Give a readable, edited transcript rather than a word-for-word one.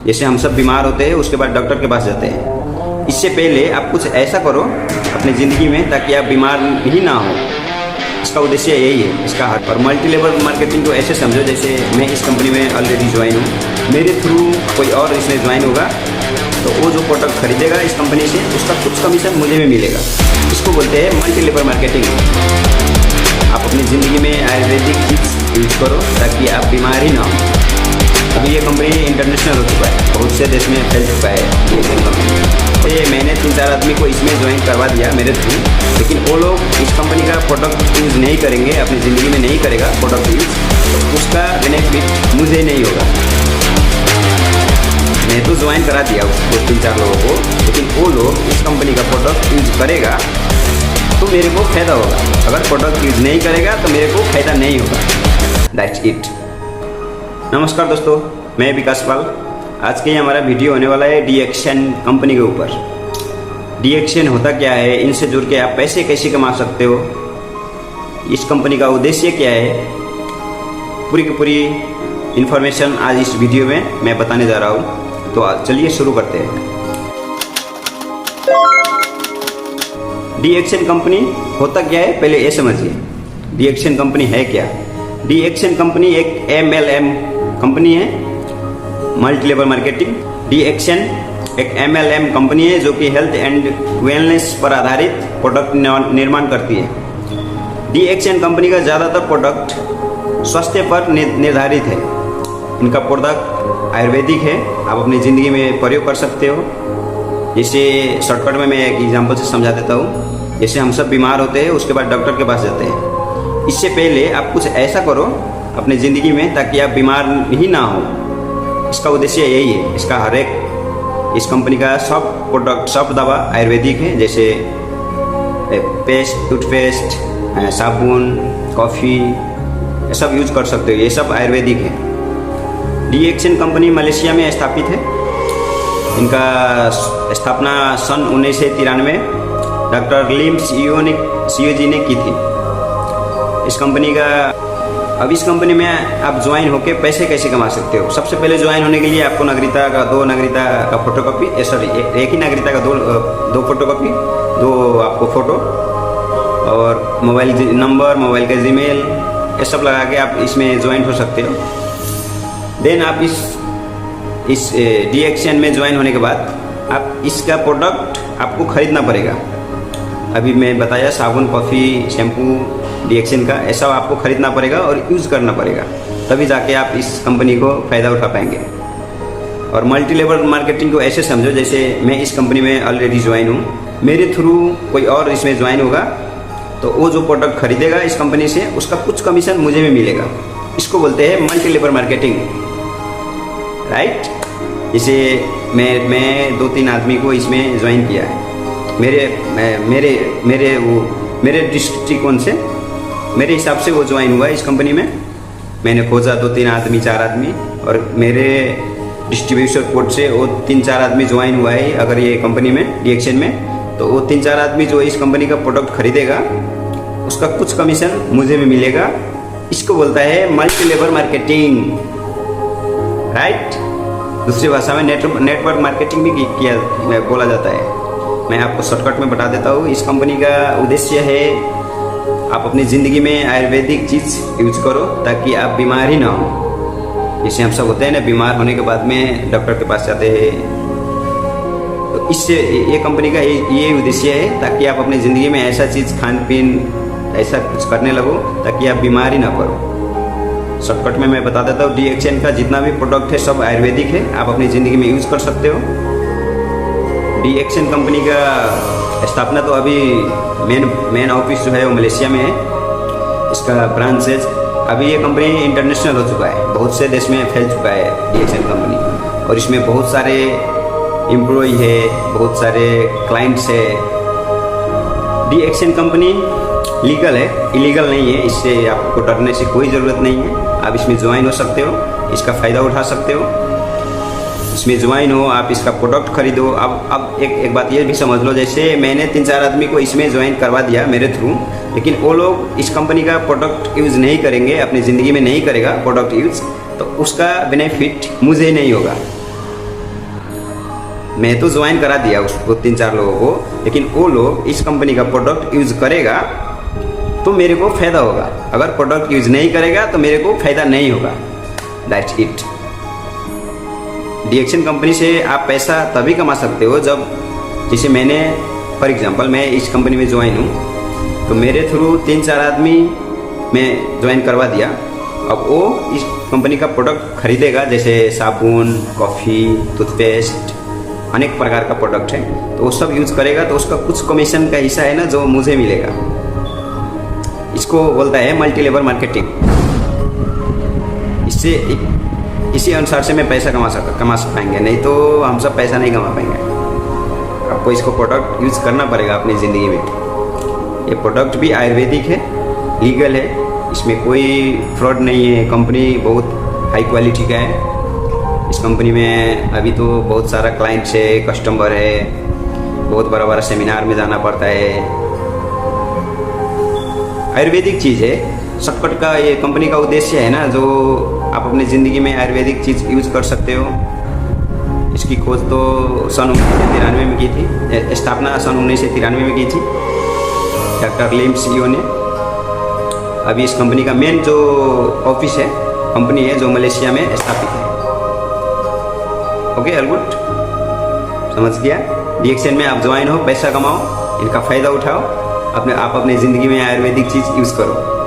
जैसे हम सब बीमार होते हैं उसके बाद डॉक्टर के पास जाते हैं। इससे पहले आप कुछ ऐसा करो अपनी ज़िंदगी में ताकि आप बीमार ही ना हो। इसका उद्देश्य यही है इसका हर पर। मल्टी लेवल मार्केटिंग को ऐसे समझो जैसे मैं इस कंपनी में ऑलरेडी ज्वाइन हूँ, मेरे थ्रू कोई और इसमें ज्वाइन होगा तो वो जो प्रोडक्ट खरीदेगा इस कंपनी से उसका कुछ कमीशन मुझे भी मिलेगा। इसको बोलते हैं मल्टी लेवल मार्केटिंग। आप अपनी ज़िंदगी में आयुर्वेदिक चीज़ यूज करो ताकि आप बीमार ही ना हो। अभी ये कंपनी इंटरनेशनल हो चुका है, बहुत से देश में फैल चुका है ये कंपनी। तो ये मैंने 3-4 आदमी को इसमें ज्वाइन करवा दिया मेरे थ्रू, लेकिन वो लोग इस कंपनी का प्रोडक्ट यूज़ नहीं करेंगे, अपनी ज़िंदगी में नहीं करेगा प्रोडक्ट यूज़, तो उसका बेनिफिट मुझे नहीं होगा। मैं तो ज्वाइन करा दिया उसको 3-4 लोगों को, लेकिन वो लोग इस कंपनी का प्रोडक्ट यूज़ करेगा तो मेरे को फ़ायदा होगा। अगर प्रोडक्ट यूज़ नहीं करेगा तो मेरे को फ़ायदा नहीं होगा। That's it. नमस्कार दोस्तों, मैं विकास पाल। आज के हमारा वीडियो होने वाला है डीएक्शन कंपनी के ऊपर। डीएक्शन होता क्या है, इनसे जुड़ के आप पैसे कैसे कमा सकते हो, इस कंपनी का उद्देश्य क्या है, पूरी की पूरी इन्फॉर्मेशन आज इस वीडियो में मैं बताने जा रहा हूँ। तो चलिए शुरू करते हैं। डीएक्शन कंपनी होता क्या है पहले ये समझिए। डीएक्शन कंपनी है क्या? डीएक्शन कंपनी एक MLM कंपनी है, मल्टी लेवल मार्केटिंग। डीएक्शन एक MLM कंपनी है जो कि हेल्थ एंड वेलनेस पर आधारित प्रोडक्ट निर्माण करती है। डीएक्शन कंपनी का ज़्यादातर प्रोडक्ट स्वास्थ्य पर निर्धारित है। इनका प्रोडक्ट आयुर्वेदिक है, आप अपनी ज़िंदगी में प्रयोग कर सकते हो। जैसे शॉर्टकट में मैं एक एग्जांपल से समझा देता हूँ। जैसे हम सब बीमार होते हैं उसके बाद डॉक्टर के पास जाते हैं। इससे पहले आप कुछ ऐसा करो अपनी ज़िंदगी में ताकि आप बीमार ही ना हो। इसका उद्देश्य यही है इसका हर एक। इस कंपनी का सब प्रोडक्ट, सब दवा आयुर्वेदिक है। जैसे पेस्ट, टूथपेस्ट, साबुन, कॉफ़ी, ये सब यूज कर सकते हो। ये सब आयुर्वेदिक है। डीएक्शन कंपनी मलेशिया में स्थापित है। इनका स्थापना सन 1993 डॉक्टर लिम सीओजी ने की थी। इस कंपनी का अब इस कंपनी में आप ज्वाइन होकर पैसे कैसे कमा सकते हो? सबसे पहले ज्वाइन होने के लिए आपको नागरिकता का 2 नागरिकता का फोटोकॉपी, एक ही नागरिकता का 2 फोटोकॉपी, 2 आपको फोटो और मोबाइल नंबर, मोबाइल का जीमेल, ये सब लगा के आप इसमें ज्वाइन हो सकते हो। देन आप इस डीएक्शन में ज्वाइन होने के बाद आप इसका प्रोडक्ट आपको खरीदना पड़ेगा। अभी मैं बताया साबुन, कॉफ़ी, शैम्पू डीएक्शन का, ऐसा आपको खरीदना पड़ेगा और यूज़ करना पड़ेगा, तभी जाके आप इस कंपनी को फ़ायदा उठा पाएंगे। और मल्टी लेवल मार्केटिंग को ऐसे समझो जैसे मैं इस कंपनी में ऑलरेडी ज्वाइन हूँ, मेरे थ्रू कोई और इसमें ज्वाइन होगा तो वो जो प्रोडक्ट खरीदेगा इस कंपनी से उसका कुछ कमीशन मुझे भी मिलेगा। इसको बोलते हैं मल्टी लेवल मार्केटिंग, राइट। जैसे मैं 2-3 आदमी को इसमें ज्वाइन किया है। मेरे दृष्टिकोण से, मेरे हिसाब से वो ज्वाइन हुआ है इस कंपनी में। मैंने खोजा 2-3 आदमी, 4 आदमी, और मेरे डिस्ट्रीब्यूशन कोड से वो 3-4 आदमी ज्वाइन हुआ है। अगर ये कंपनी में डीएक्शन में, तो वो 3-4 आदमी जो इस कंपनी का प्रोडक्ट खरीदेगा उसका कुछ कमीशन मुझे भी मिलेगा। इसको बोलता है मल्टी लेवल मार्केटिंग, राइट। दूसरी भाषा में नेटवर्क मार्केटिंग भी बोला जाता है। मैं आपको शॉर्टकट में बता देता हूँ। इस कंपनी का उद्देश्य है आप अपनी ज़िंदगी में आयुर्वेदिक चीज़ यूज करो ताकि आप बीमार ही ना हो। जैसे हम सब होते हैं ना, बीमार होने के बाद में डॉक्टर के पास जाते हैं, तो इससे ये कंपनी का ये उद्देश्य है ताकि आप अपनी ज़िंदगी में ऐसा चीज़, खान पीन, ऐसा कुछ करने लगो ताकि आप बीमार ही ना पड़ो। शॉर्टकट में मैं बता देता हूँ, डीएक्शन का जितना भी प्रोडक्ट है सब आयुर्वेदिक है, आप अपनी ज़िंदगी में यूज़ कर सकते हो। डीएक्शन कंपनी का स्थापना तो अभी मेन ऑफिस जो है वो मलेशिया में है, इसका ब्रांच है। अभी ये कंपनी इंटरनेशनल हो चुका है, बहुत से देश में फैल चुका है डीएक्शन कंपनी, और इसमें बहुत सारे एम्प्लॉय है, बहुत सारे क्लाइंट्स है। डीएक्शन कंपनी लीगल है, इलीगल नहीं है। इससे आपको डरने से कोई ज़रूरत नहीं है। आप इसमें ज्वाइन हो सकते हो, इसका फ़ायदा उठा सकते हो। इसमें ज्वाइन हो, आप इसका प्रोडक्ट खरीदो। अब एक बात ये भी समझ लो, जैसे मैंने 3-4 आदमी को इसमें ज्वाइन करवा दिया मेरे थ्रू, लेकिन वो लोग इस कंपनी का प्रोडक्ट यूज़ नहीं करेंगे, अपनी ज़िंदगी में नहीं करेगा प्रोडक्ट यूज़, तो उसका बेनिफिट मुझे नहीं होगा। मैं तो ज्वाइन करा दिया उसको 3-4 लोगों को, लेकिन वो लोग इस कंपनी का प्रोडक्ट यूज करेगा तो मेरे को फायदा होगा, अगर प्रोडक्ट यूज नहीं करेगा तो मेरे को फायदा नहीं होगा। That's it. डीएक्शन कंपनी से आप पैसा तभी कमा सकते हो जब, जैसे मैंने फॉर एग्जांपल मैं इस कंपनी में ज्वाइन हूँ तो मेरे थ्रू 3-4 आदमी मैं ज्वाइन करवा दिया। अब वो इस कंपनी का प्रोडक्ट खरीदेगा, जैसे साबुन, कॉफ़ी, टूथपेस्ट, अनेक प्रकार का प्रोडक्ट है, तो वो सब यूज करेगा तो उसका कुछ कमीशन का हिस्सा है ना जो मुझे मिलेगा। इसको बोलता है मल्टी लेवल मार्केटिंग। इससे इसी अनुसार से मैं पैसा कमा पाएंगे, नहीं तो हम सब पैसा नहीं कमा पाएंगे। आपको इसको प्रोडक्ट यूज करना पड़ेगा अपनी ज़िंदगी में। ये प्रोडक्ट भी आयुर्वेदिक है, लीगल है, इसमें कोई फ्रॉड नहीं है। कंपनी बहुत हाई क्वालिटी का है। इस कंपनी में अभी तो बहुत सारा क्लाइंट्स है, कस्टमर है, बहुत बड़ा बड़ा सेमिनार में जाना पड़ता है। आयुर्वेदिक चीज़ है। शॉर्टकट का ये कंपनी का उद्देश्य है ना, जो आप अपनी ज़िंदगी में आयुर्वेदिक चीज़ यूज कर सकते हो। इसकी खोज तो सन 1993 में की थी, स्थापना सन 1993 में की थी डॉक्टर लिम सीईओ ने। अभी इस कंपनी का मेन जो ऑफिस है, कंपनी है जो मलेशिया में स्थापित है। ओके, ऑल गुड, समझ गया। डीएक्शन में आप ज्वाइन हो, पैसा कमाओ, इनका फ़ायदा उठाओ, आप अपनी ज़िंदगी में आयुर्वेदिक चीज़ यूज़ करो।